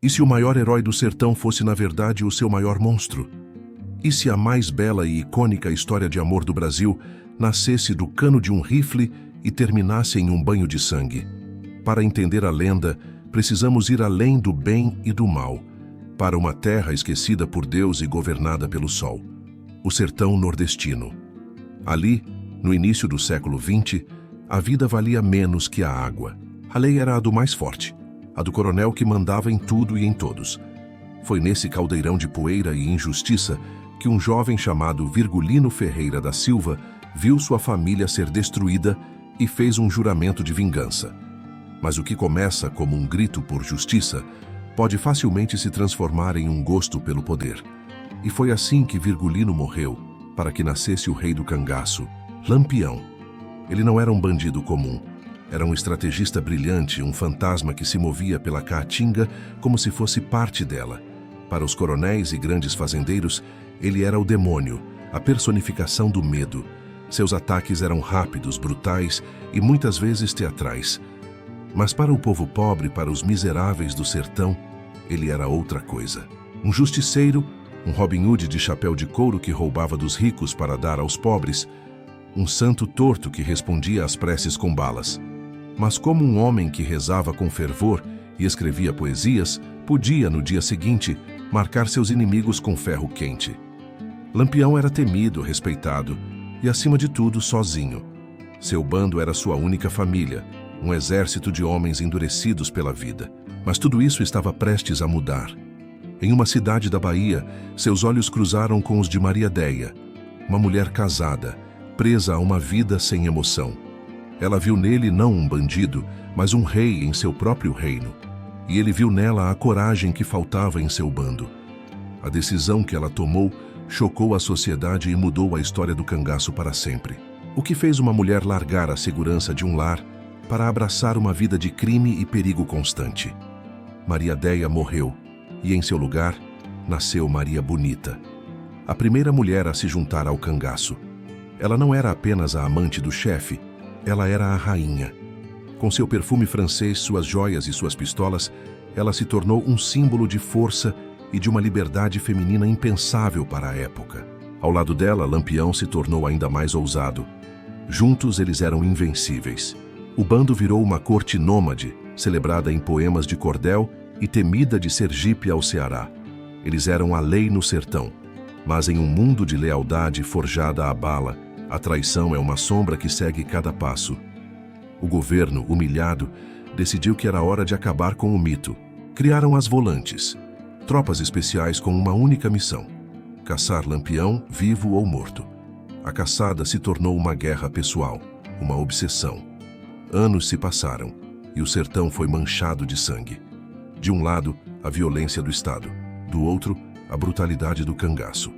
E se o maior herói do sertão fosse, na verdade, o seu maior monstro? E se a mais bela e icônica história de amor do Brasil nascesse do cano de um rifle e terminasse em um banho de sangue? Para entender a lenda, precisamos ir além do bem e do mal, para uma terra esquecida por Deus e governada pelo sol, o sertão nordestino. Ali, no início do século XX, a vida valia menos que a água. A lei era a do mais forte, a do coronel que mandava em tudo e em todos. Foi nesse caldeirão de poeira e injustiça que um jovem chamado Virgulino Ferreira da Silva viu sua família ser destruída e fez um juramento de vingança. Mas o que começa como um grito por justiça pode facilmente se transformar em um gosto pelo poder. E foi assim que Virgulino morreu, para que nascesse o rei do cangaço, Lampião. Ele não era um bandido comum. Era um estrategista brilhante, um fantasma que se movia pela caatinga como se fosse parte dela. Para os coronéis e grandes fazendeiros, ele era o demônio, a personificação do medo. Seus ataques eram rápidos, brutais e muitas vezes teatrais. Mas para o povo pobre, para os miseráveis do sertão, ele era outra coisa. Um justiceiro, um Robin Hood de chapéu de couro que roubava dos ricos para dar aos pobres, um santo torto que respondia às preces com balas. Mas como um homem que rezava com fervor e escrevia poesias, podia, no dia seguinte, marcar seus inimigos com ferro quente. Lampião era temido, respeitado e, acima de tudo, sozinho. Seu bando era sua única família, um exército de homens endurecidos pela vida. Mas tudo isso estava prestes a mudar. Em uma cidade da Bahia, seus olhos cruzaram com os de Maria Déia, uma mulher casada, presa a uma vida sem emoção. Ela viu nele não um bandido, mas um rei em seu próprio reino. E ele viu nela a coragem que faltava em seu bando. A decisão que ela tomou chocou a sociedade e mudou a história do cangaço para sempre. O que fez uma mulher largar a segurança de um lar para abraçar uma vida de crime e perigo constante. Maria Déia morreu, e em seu lugar nasceu Maria Bonita, a primeira mulher a se juntar ao cangaço. Ela não era apenas a amante do chefe, ela era a rainha. Com seu perfume francês, suas joias e suas pistolas, ela se tornou um símbolo de força e de uma liberdade feminina impensável para a época. Ao lado dela, Lampião se tornou ainda mais ousado. Juntos eles eram invencíveis. O bando virou uma corte nômade, celebrada em poemas de cordel e temida de Sergipe ao Ceará. Eles eram a lei no sertão, mas em um mundo de lealdade forjada à bala, a traição é uma sombra que segue cada passo. O governo, humilhado, decidiu que era hora de acabar com o mito. Criaram as volantes, tropas especiais com uma única missão: caçar Lampião, vivo ou morto. A caçada se tornou uma guerra pessoal, uma obsessão. Anos se passaram e o sertão foi manchado de sangue. De um lado, a violência do Estado, do outro, a brutalidade do cangaço.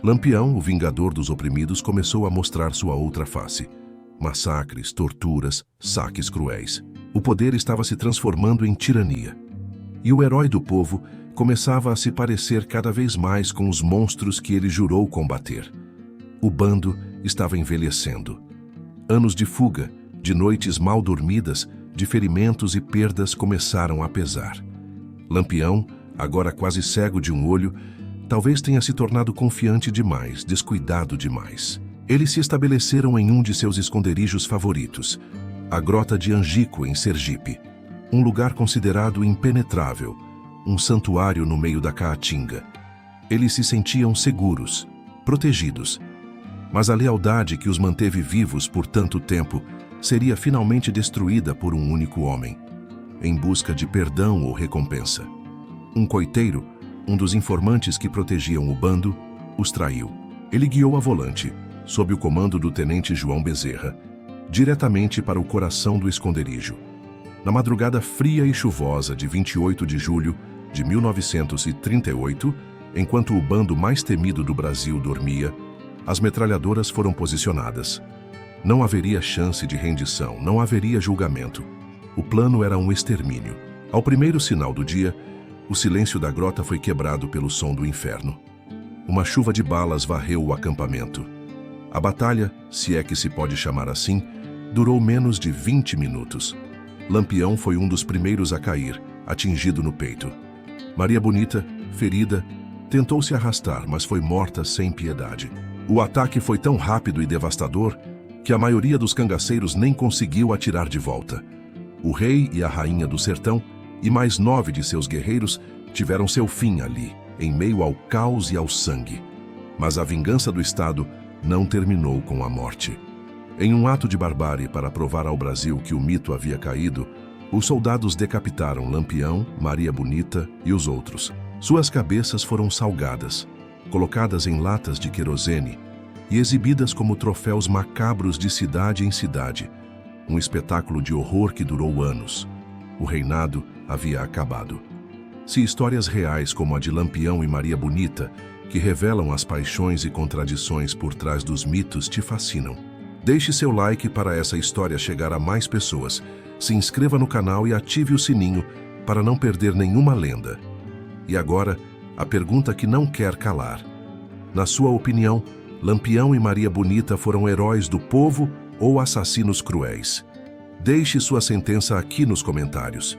Lampião, o vingador dos oprimidos, começou a mostrar sua outra face. Massacres, torturas, saques cruéis. O poder estava se transformando em tirania. E o herói do povo começava a se parecer cada vez mais com os monstros que ele jurou combater. O bando estava envelhecendo. Anos de fuga, de noites mal dormidas, de ferimentos e perdas começaram a pesar. Lampião, agora quase cego de um olho, talvez tenha se tornado confiante demais, descuidado demais. Eles se estabeleceram em um de seus esconderijos favoritos, a Grota de Angico, em Sergipe. Um lugar considerado impenetrável, um santuário no meio da caatinga. Eles se sentiam seguros, protegidos. Mas a lealdade que os manteve vivos por tanto tempo seria finalmente destruída por um único homem, em busca de perdão ou recompensa. Um coiteiro, um dos informantes que protegiam o bando, os traiu. Ele guiou a volante, sob o comando do tenente João Bezerra, diretamente para o coração do esconderijo. Na madrugada fria e chuvosa de 28 de julho de 1938, enquanto o bando mais temido do Brasil dormia, as metralhadoras foram posicionadas. Não haveria chance de rendição, não haveria julgamento. O plano era um extermínio. Ao primeiro sinal do dia, o silêncio da grota foi quebrado pelo som do inferno. Uma chuva de balas varreu o acampamento. A batalha, se é que se pode chamar assim, durou menos de 20 minutos. Lampião foi um dos primeiros a cair, atingido no peito. Maria Bonita, ferida, tentou se arrastar, mas foi morta sem piedade. O ataque foi tão rápido e devastador que a maioria dos cangaceiros nem conseguiu atirar de volta. O rei e a rainha do sertão e mais 9 de seus guerreiros tiveram seu fim ali, em meio ao caos e ao sangue. Mas a vingança do Estado não terminou com a morte. Em um ato de barbárie para provar ao Brasil que o mito havia caído, os soldados decapitaram Lampião, Maria Bonita e os outros. Suas cabeças foram salgadas, colocadas em latas de querosene e exibidas como troféus macabros de cidade em cidade, um espetáculo de horror que durou anos. O reinado havia acabado. Se histórias reais como a de Lampião e Maria Bonita, que revelam as paixões e contradições por trás dos mitos, te fascinam, deixe seu like para essa história chegar a mais pessoas, se inscreva no canal e ative o sininho para não perder nenhuma lenda. E agora, a pergunta que não quer calar. Na sua opinião, Lampião e Maria Bonita foram heróis do povo ou assassinos cruéis? Deixe sua sentença aqui nos comentários.